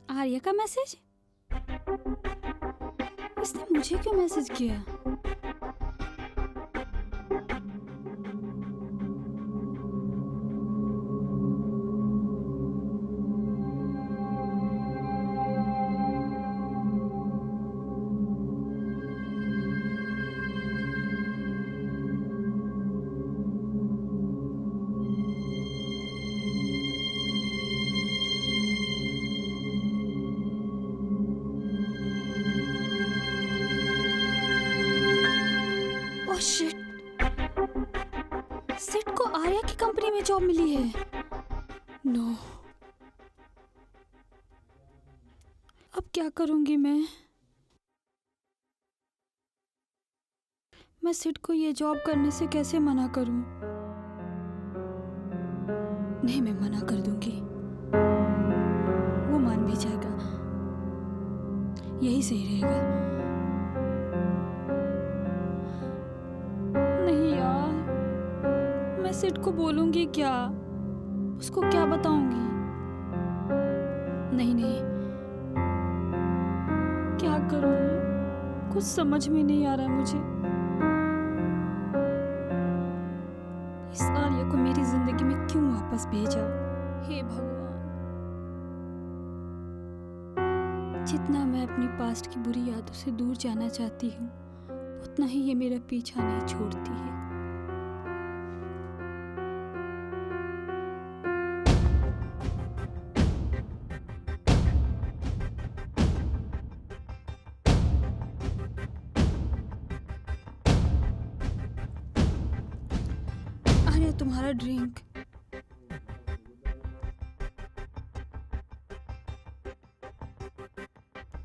आर्या का मैसेज? इसने मुझे क्यों मैसेज किया? Oh shit! सिड को आर्या की कंपनी में जॉब मिली है। नो, अब क्या करूंगी मैं? सिड को ये जॉब करने से कैसे मना करूं? नहीं, मैं मना कर दूंगी, वो मान भी जाएगा। यही सही रहेगा। नहीं यार, मैं सिड को बोलूंगी क्या? उसको क्या बताऊंगी? नहीं नहीं, क्या करूं मैं? कुछ समझ में नहीं आ रहा मुझे। इस आर्या को मेरी जिंदगी में क्यों वापस भेजा? हे भगवान! जितना मैं अपनी पास्ट की बुरी यादों से दूर जाना चाहती हूँ, उतना ही ये मेरा पीछा नहीं छोड़ती है। आर्या, तुम्हारा ड्रिंक।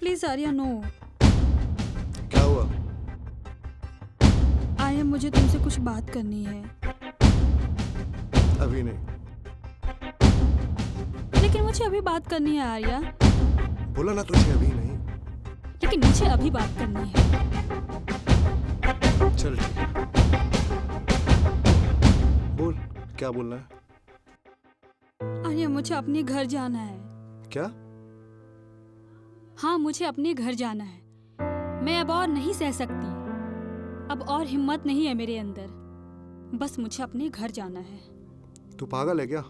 Please Arya, no. क्या हुआ? आर्या, मुझे तुमसे कुछ बात करनी है। अभी नहीं। लेकिन मुझे अभी बात करनी है आर्या। बोला ना तुझे अभी नहीं। लेकिन मुझे अभी बात करनी है। चल ठीक है। बोल, क्या बोलना है? आर्या, मुझे अपने घर जाना है। क्या? हाँ, मुझे अपने घर जाना है। मैं अब और नहीं सह सकती। अब और हिम्मत नहीं है मेरे अंदर। बस मुझे अपने घर जाना है। तू पागल है क्या?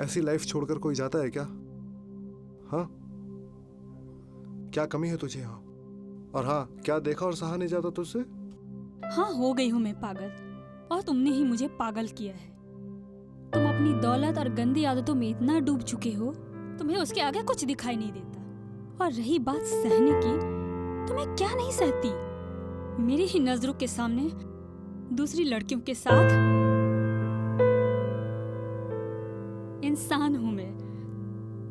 ऐसी लाइफ छोड़कर कोई जाता है क्या? हाँ? क्या कमी है तुझे यहाँ? और हाँ, क्या देखा और सहा नहीं जाता तुझसे? हाँ, हो गई हूँ मैं पागल, और तुमने ही मुझे पागल किया है। तुम अपनी दौलत और गंदी आदतों में इतना डूब चुके हो, तुम्हें उसके आगे कुछ दिखाई नहीं देता। और रही बात सहने की, तो मैं क्या नहीं सहती। मेरी ही नजरों के सामने दूसरी लड़कियों के साथ इंसान हूं मैं,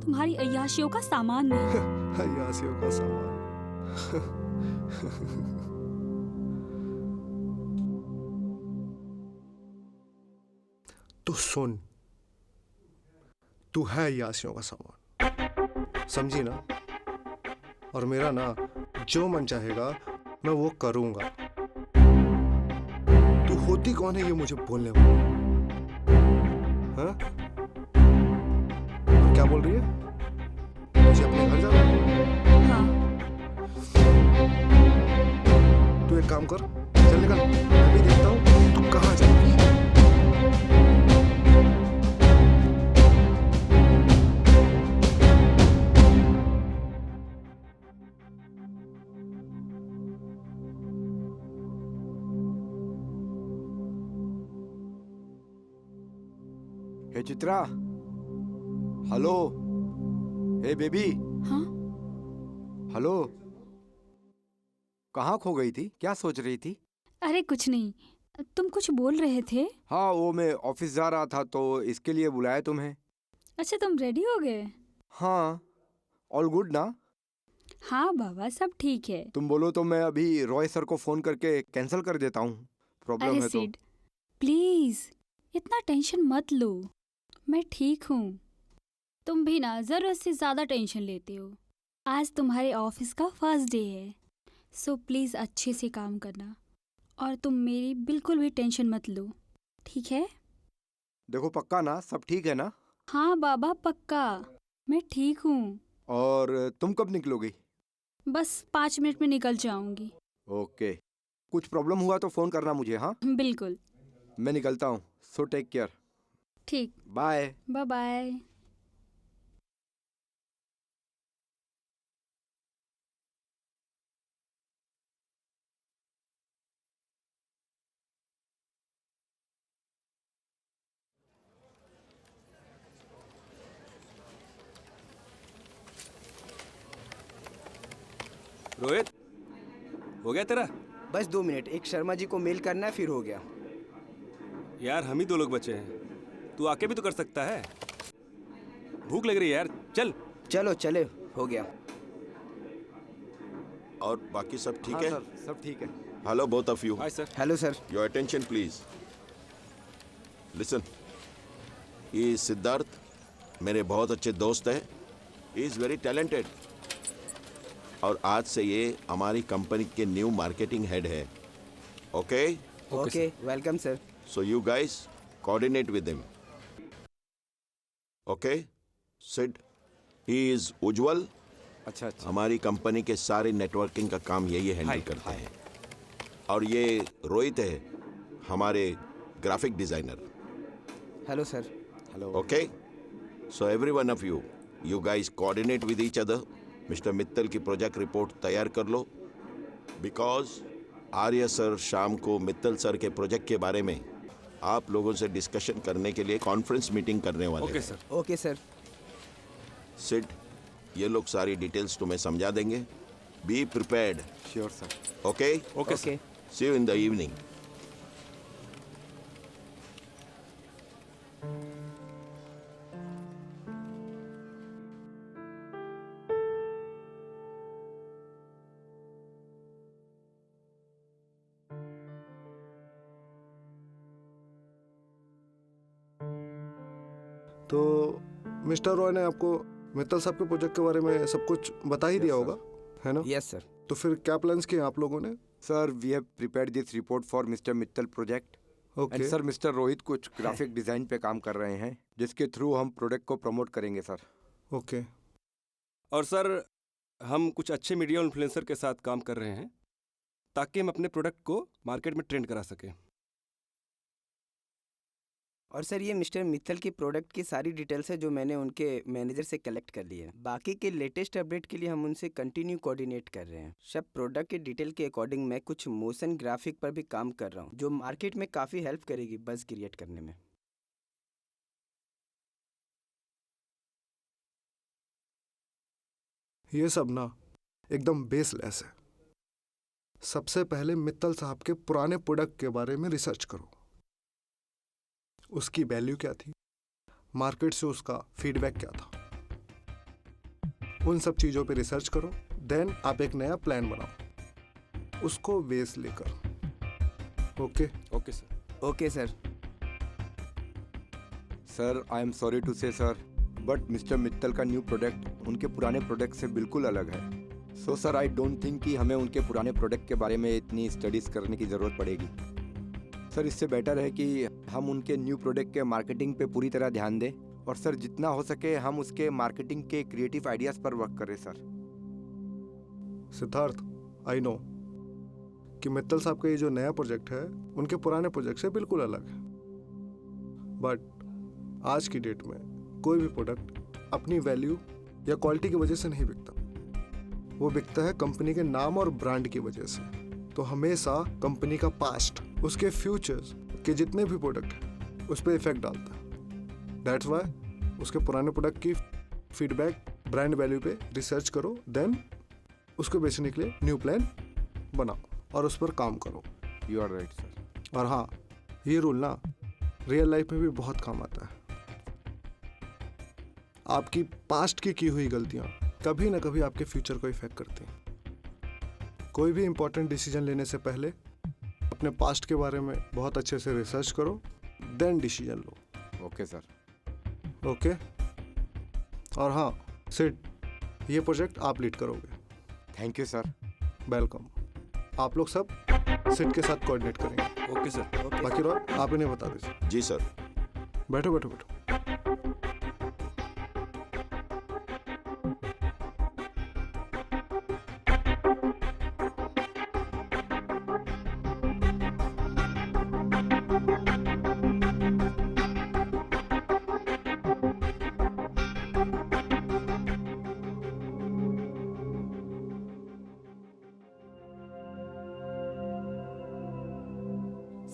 तुम्हारी अय्याशियों का सामान नहीं। अय्यासियों का सामान। तू सुन, तू है अय्यासियों का सामान, समझी ना? और मेरा ना जो मन चाहेगा मैं वो करूंगा। तू होती कौन है ये मुझे बोलने वाली? हाँ? और क्या बोल रही है? मुझे अपने घर जाना है? हाँ, तू एक काम कर, चल निकल। मैं भी देखता हूँ तू कहाँ जाएगी। हे चित्रा, हेलो। हे बेबी, हाँ। हेलो। कहाँ खो गई थी? क्या सोच रही थी? अरे कुछ नहीं, तुम कुछ बोल रहे थे। हाँ, वो मैं ऑफिस जा रहा था तो इसके लिए बुलाया तुम्हें। अच्छा, तुम रेडी हो गए? हाँ, ऑल गुड ना? हाँ बाबा, सब ठीक है। तुम बोलो तो मैं अभी रॉय सर को फोन करके कैंसिल कर देता हूँ। प्रॉब्लम अरे है तो। सिड, प्लीज इतना टेंशन मत लो, मैं ठीक हूँ। तुम भी ना जरूरत से ज्यादा टेंशन लेते हो। आज तुम्हारे ऑफिस का फर्स्ट डे है, सो प्लीज अच्छे से काम करना, और तुम मेरी बिल्कुल भी टेंशन मत लो, ठीक है? देखो, पक्का ना? सब ठीक है ना? हाँ बाबा पक्का, मैं ठीक हूँ। और तुम कब निकलोगी? बस 5 मिनट में निकल जाऊंगी। ओके, कुछ प्रॉब्लम हुआ तो फोन करना मुझे। हाँ, बिल्कुल। मैं निकलता हूँ, सो टेक केयर। ठीक, बाय। Bye bye. रोहित, हो गया तेरा? बस 2 मिनट, एक शर्मा जी को मेल करना है, फिर हो गया। यार हम ही 2 लोग बचे हैं, तू आके भी तो कर सकता है। भूख लग रही है यार, चल। चलो चले, हो गया। और बाकी सब ठीक हाँ है? सर, सब ठीक है। Hello both of you, hi sir. Hello sir. Your attention please. Listen, ये सिद्धार्थ मेरे बहुत अच्छे दोस्त है। ही इज वेरी टैलेंटेड और आज से ये हमारी कंपनी के न्यू मार्केटिंग हेड है। Okay, okay, welcome sir. So you guys coordinate with him. Okay, Sid, he is Ujjwal. अच्छा, हमारी कंपनी के सारे नेटवर्किंग का काम यही हैंडल करते हैं। और ये रोहित है, हमारे graphic designer. Hello sir. Hello. Okay, so every one of you, you guys coordinate with each other. Mister Mittal की प्रोजेक्ट रिपोर्ट तैयार कर लो, बिकॉज आर्य सर शाम को मित्तल सर के प्रोजेक्ट के बारे में आप लोगों से डिस्कशन करने के लिए कॉन्फ्रेंस मीटिंग करने वाले ओके हैं। सर। Okay sir. सिड, ये लोग सारी डिटेल्स तुम्हें समझा देंगे। Be prepared. Sure sir. Okay, okay sir. Okay. See you in the evening. तो मिस्टर रॉय ने आपको मित्तल साहब के प्रोजेक्ट के बारे में सब कुछ बता ही दिया होगा, है ना? Yes sir. तो फिर क्या प्लान्स किए आप लोगों ने? Sir, we have prepared this report for mister Mittal project. Okay and sir, mister Rohit कुछ ग्राफिक डिजाइन पे काम कर रहे हैं, जिसके थ्रू हम प्रोडक्ट को प्रमोट करेंगे सर। ओके और सर, हम कुछ अच्छे मीडिया इन्फ्लुएंसर के साथ काम कर रहे हैं ताकि हम अपने प्रोडक्ट को मार्केट में ट्रेंड करा सकें। और सर, ये मिस्टर मित्तल की प्रोडक्ट की सारी डिटेल्स है जो मैंने उनके मैनेजर से कलेक्ट कर ली है। बाकी के लेटेस्ट अपडेट के लिए हम उनसे कंटिन्यू कोऑर्डिनेट कर रहे हैं। सब प्रोडक्ट के डिटेल के अकॉर्डिंग मैं कुछ मोशन ग्राफिक पर भी काम कर रहा हूँ, जो मार्केट में काफ़ी हेल्प करेगी बज़ क्रिएट करने में। ये सब ना एकदम बेसलेस है। सबसे पहले मित्तल साहब के पुराने प्रोडक्ट के बारे में रिसर्च करो। उसकी वैल्यू क्या थी, मार्केट से उसका फीडबैक क्या था, उन सब चीजों पे रिसर्च करो। देन आप एक नया प्लान बनाओ, उसको बेस लेकर। Okay okay sir. Okay sir. Sir, I am sorry to से सर, बट मिस्टर मित्तल का न्यू प्रोडक्ट उनके पुराने प्रोडक्ट से बिल्कुल अलग है। So sir, I don't think कि हमें उनके पुराने प्रोडक्ट के बारे में इतनी स्टडीज़ करने की ज़रूरत पड़ेगी। सर, इससे बेटर है कि हम उनके न्यू प्रोडक्ट के मार्केटिंग पे पूरी तरह ध्यान दें, और सर जितना हो सके हम उसके मार्केटिंग के क्रिएटिव आइडियाज़ पर वर्क करें सर। सिद्धार्थ, आई नो कि मित्तल साहब का ये जो नया प्रोजेक्ट है उनके पुराने प्रोजेक्ट से बिल्कुल अलग है, बट आज की डेट में कोई भी प्रोडक्ट अपनी वैल्यू या क्वालिटी की वजह से नहीं बिकता। वो बिकता है कंपनी के नाम और ब्रांड की वजह से। तो हमेशा कंपनी का पास्ट, उसके फ्यूचर्स के जितने भी प्रोडक्ट हैं उस पर इफेक्ट डालता है। दैट्स वाई उसके पुराने प्रोडक्ट की फीडबैक, ब्रांड वैल्यू पे रिसर्च करो, देन उसको बेचने के लिए न्यू प्लान बनाओ और उस पर काम करो। You are right sir. और हाँ, ये रूल ना रियल लाइफ में भी बहुत काम आता है। आपकी पास्ट की हुई गलतियां कभी ना कभी आपके फ्यूचर को इफेक्ट करती हैं। कोई भी इंपॉर्टेंट डिसीजन लेने से पहले अपने पास्ट के बारे में बहुत अच्छे से रिसर्च करो, देन डिसीजन लो। Okay sir. ओके और हाँ सिड, ये प्रोजेक्ट आप लीड करोगे। Thank you sir. वेलकम। आप लोग सब सिड के साथ कोऑर्डिनेट करेंगे। Okay sir. बाकी रॉय, आप इन्हें बता दीजिए। जी सर। बैठो बैठो बैठो।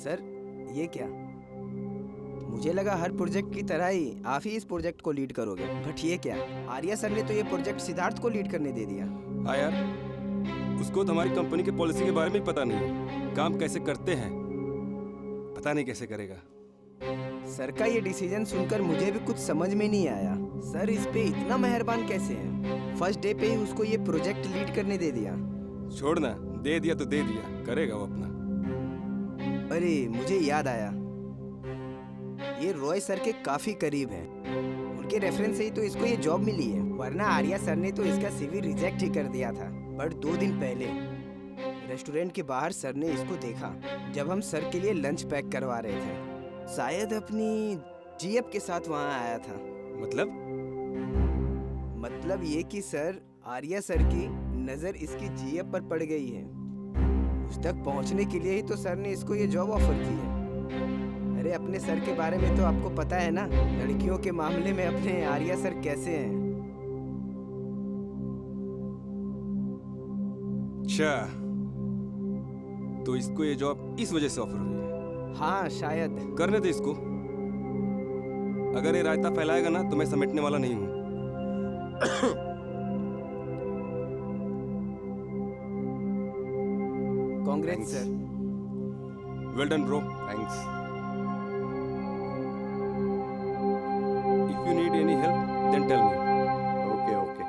सर ये क्या? मुझे लगा हर प्रोजेक्ट की तरह ही आप ही इस प्रोजेक्ट को लीड करोगे, बट ये क्या? आर्या सर ने तो ये प्रोजेक्ट सिद्धार्थ को लीड करने दे दिया। हाँ यार, उसको तो हमारी कंपनी के पॉलिसी के बारे में ही पता नहीं है, काम कैसे करते हैं पता नहीं कैसे करेगा। सर का ये डिसीजन सुनकर मुझे भी कुछ समझ में नहीं आया। सर इस पे इतना मेहरबान कैसे हैं? फर्स्ट डे पे ही उसको ये प्रोजेक्ट लीड करने दे दिया। छोड़ ना, दे दिया तो दे दिया, करेगा वो अपना। अरे मुझे याद आया, ये रॉय सर के काफी करीब हैं। उनके रेफरेंस से ही तो इसको ये जॉब मिली है, वरना आर्या सर ने तो इसका सीवी रिजेक्ट ही कर दिया था। बट 2 दिन पहले रेस्टोरेंट के बाहर सर ने इसको देखा जब हम सर के लिए लंच पैक करवा रहे थे। शायद अपनी जीएफ के साथ वहाँ आया था। मतलब ये कि सर आर्या सर की नज़र इसकी जीएफ पर पड़ गई है। उस तक पहुँचने के लिए ही तो सर ने इसको ये जॉब ऑफर की है। अरे अपने सर के बारे में तो आपको पता है ना, लड़कियों के मामले में अपने आर्या सर कैसे हैं। अच्छा, तो इसको ये जॉब इस वजह से ऑफर हुई है? हाँ शायद। करने दे इसको, अगर ये रायता फैलाएगा ना तो मैं समेटने वाला नहीं हूँ। Congress sir. Well done bro. Thanks. If you need any help then tell me. Okay okay.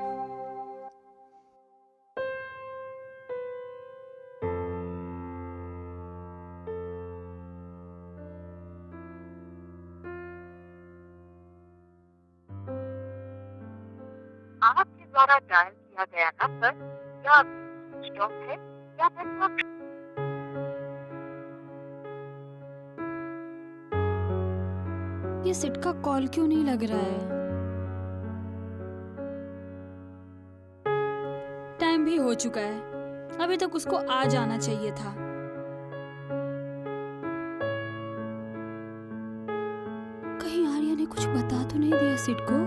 आपके द्वारा डायल किया गया नंबर या स्विच ऑफ है या नेटवर्क। ये सिट का कॉल क्यों नहीं लग रहा है? टाइम भी हो चुका है, अभी तक उसको आ जाना चाहिए था। कहीं आर्या ने कुछ बता तो नहीं दिया सिट को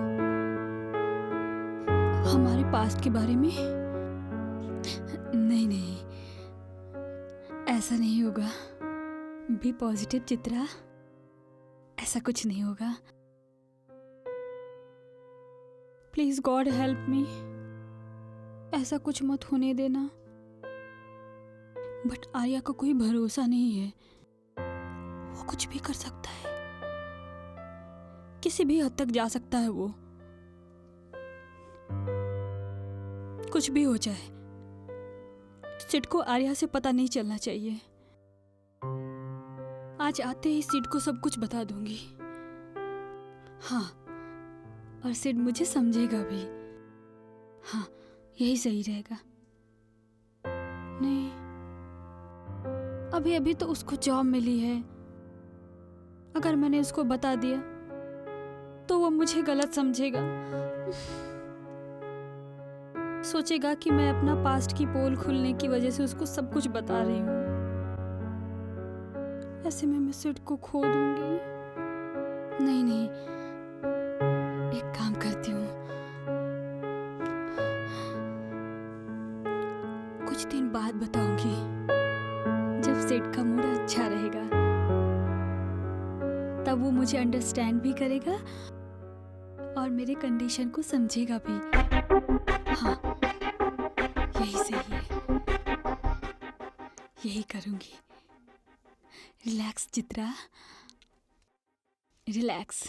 हमारे पास्ट के बारे में? नहीं, ऐसा नहीं होगा। बी पॉजिटिव चित्रा, ऐसा कुछ नहीं होगा। प्लीज गॉड हेल्प मी, ऐसा कुछ मत होने देना। बट आर्या को कोई भरोसा नहीं है, वो कुछ भी कर सकता है, किसी भी हद तक जा सकता है। वो कुछ भी हो जाए, सिड को आर्या से पता नहीं चलना चाहिए। आज आते ही सिड को सब कुछ बता दूंगी। हाँ, और सिड मुझे समझेगा भी। हाँ, यही सही रहेगा। नहीं, अभी अभी तो उसको जॉब मिली है, अगर मैंने उसको बता दिया तो वो मुझे गलत समझेगा। सोचेगा कि मैं अपना पास्ट की पोल खुलने की वजह से उसको सब कुछ बता रही हूँ। ऐसे में मैं सिड को खो दूंगी। नहीं, एक काम करती हूँ, कुछ दिन बाद बताऊंगी, जब सिड का मूड अच्छा रहेगा, तब वो मुझे अंडरस्टैंड भी करेगा और मेरे कंडीशन को समझेगा भी। हाँ, यही सही है, यही करूंगी। Relax Chitra, relax.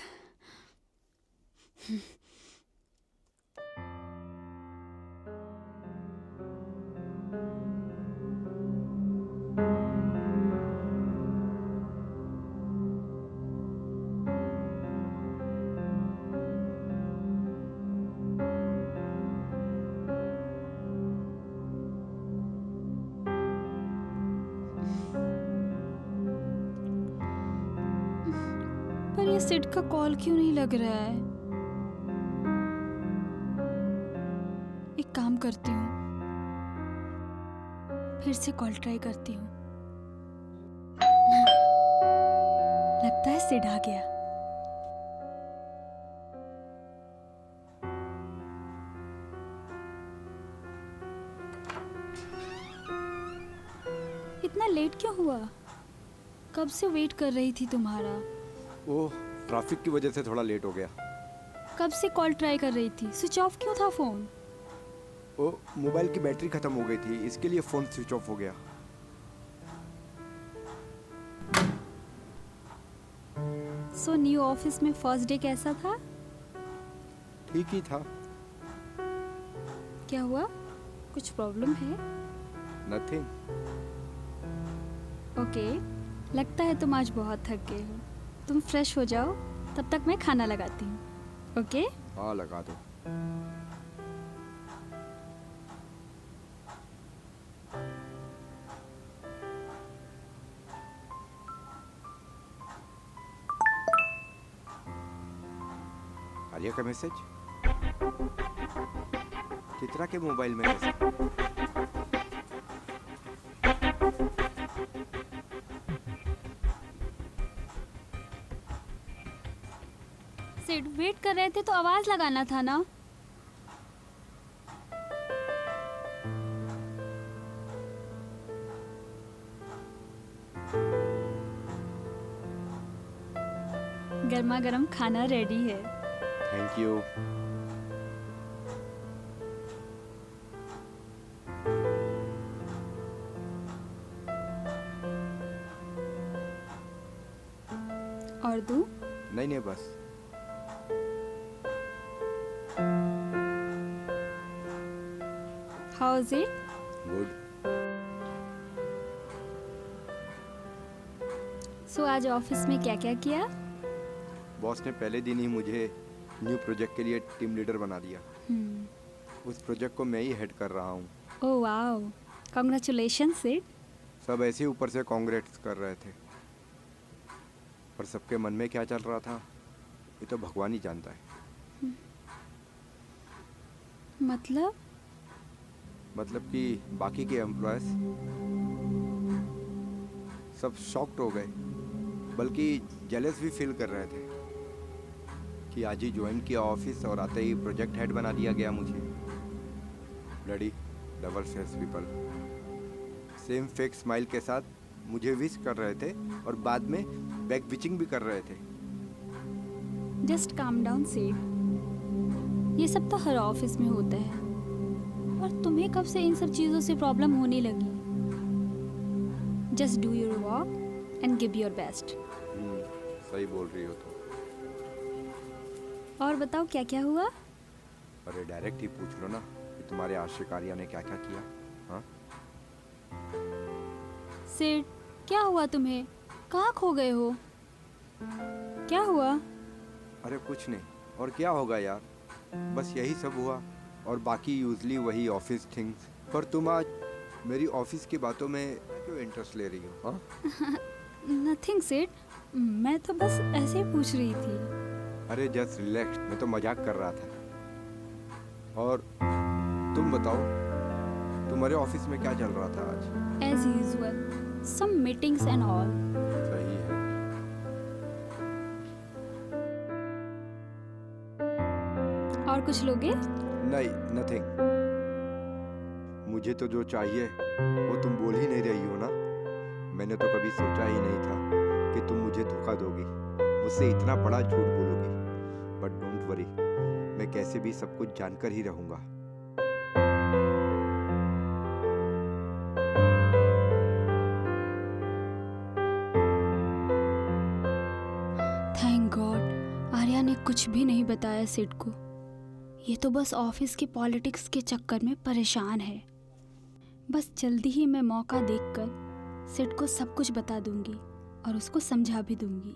पर ये सिड का कॉल क्यों नहीं लग रहा है? एक काम करती हूँ, फिर से कॉल ट्राई करती हूँ। लगता है सिड आ गया। इतना लेट क्यों हुआ? कब से वेट कर रही थी तुम्हारा। ओह, ट्रैफिक की वजह से थोड़ा लेट हो गया। कब से कॉल ट्राई कर रही थी, स्विच ऑफ क्यों था फ़ोन। ओ, मोबाइल की बैटरी खत्म हो गई थी, इसके लिए फ़ोन स्विच ऑफ हो गया। सो न्यू ऑफिस में फर्स्ट डे कैसा था। ठीक ही था। क्या हुआ, कुछ प्रॉब्लम है। नथिंग। ओके, लगता है तुम आज बहुत थक गए हो। तुम फ्रेश हो जाओ, तब तक मैं खाना लगाती हूँ। ओके। हाँ, लगा दो। आलिया का मैसेज चित्रा के मोबाइल में कैसे? सिड, वेट कर रहे थे तो आवाज लगाना था ना। गर्मा गर्म खाना रेडी है। Thank you. और दूं? नहीं नहीं, बस। How is it? गुड। सो आज ऑफिस में क्या क्या किया? बॉस ने पहले दिन ही मुझे न्यू प्रोजेक्ट के लिए टीम लीडर बना दिया। उस प्रोजेक्ट को मैं ही हेड कर रहा हूँ। Oh wow, congratulation Sid. सब ऐसे ही ऊपर से कांग्रेट्स कर रहे थे, पर सबके मन में क्या चल रहा था ये तो भगवान ही जानता है। मतलब कि बाकी के एम्प्लॉयज सब शॉक्ड हो गए, बल्कि जेलस भी फील कर रहे थे कि आज ही ज्वाइन किया ऑफिस और आते ही प्रोजेक्ट हेड बना दिया गया मुझे। Bloody double face people same fake smile के साथ मुझे विश कर रहे थे और बाद में बैक विचिंग भी कर रहे थे। जस्ट काम डाउन सिड, ये सब तो हर ऑफिस में होता है। और तुम्हें कब से इन सब चीज़ों से प्रॉब्लम होने लगी। Just do your work and give your best. सही बोल रही हो तुम। और बताओ क्या क्या हुआ। अरे डायरेक्ट ही पूछ लो ना कि तुम्हारे आशिक आर्या ने क्या क्या किया। हाँ, सिड क्या हुआ तुम्हें, कहाँ खो गए हो, क्या हुआ। अरे कुछ नहीं, और क्या होगा यार, बस यही सब हुआ और बाकी यूजली वही ऑफिस थिंग्स। पर तुम आज मेरी ऑफिस की बातों में क्यों इंटरेस्ट ले रही हो। हाँ, नथिंग सिड, मैं तो बस ऐसे ही पूछ रही थी। अरे जस्ट रिलैक्स, मैं तो मजाक कर रहा था। और तुम बताओ, तुम्हारे ऑफिस में क्या चल रहा था आज। As usual, some meetings and all. सही है। और कुछ लोगे? नहीं, नथिंग। मुझे तो जो चाहिए वो तुम बोल ही नहीं रही हो ना। मैंने तो कभी सोचा ही नहीं था कि तुम मुझे धोखा दोगी, मुझसे इतना बड़ा झूठ बोलोगी। बट डोंट वरी, मैं कैसे भी सब कुछ जानकर ही रहूंगा। थैंक गॉड, आर्या ने कुछ भी नहीं बताया सिड को। ये तो बस ऑफिस के पॉलिटिक्स के चक्कर में परेशान है। बस जल्दी ही मैं मौका देखकर सिड को सब कुछ बता दूंगी और उसको समझा भी दूंगी।